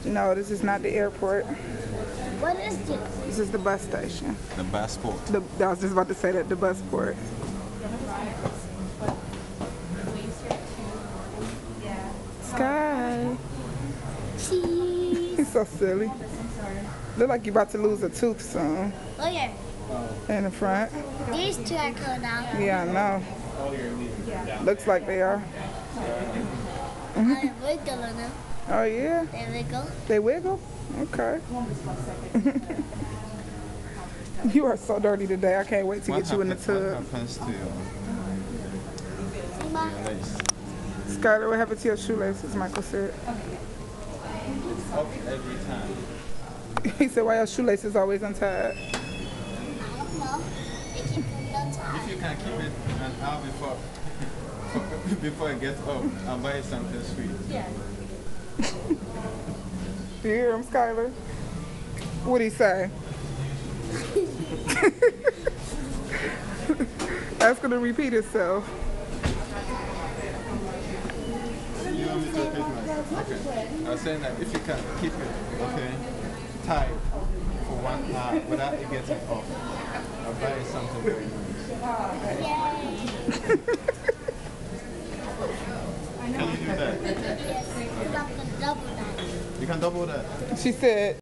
No, this is not the airport. What is this? This is the bus station. The passport. I was just about to say that, the bus port. Sky. Cheese. He's so silly. Look like you're about to lose a tooth soon. Oh yeah. In the front. These two are coming out. Yeah, I know. Looks like they are. I'm wiggling them. Oh yeah? They wiggle. They wiggle? Okay. You are so dirty today. I can't wait to get you in the What tub. happens to your lace? Skylar, what happened to your shoelaces, Michael said. Up every time. He said, why your shoelaces always untied? I don't know. They keep them untied. If you can keep it an hour before it gets up, I'll buy you something sweet. Yeah. Do you hear him, Skylar? What'd he say? Ask him to repeat himself. You want me to repeat myself? Okay. I was saying that if you can keep it, okay, tight for 1 hour without it getting off, I'll buy you something very nice. Yay. Can you do that? Yes. You have to double that. You can double that. She said,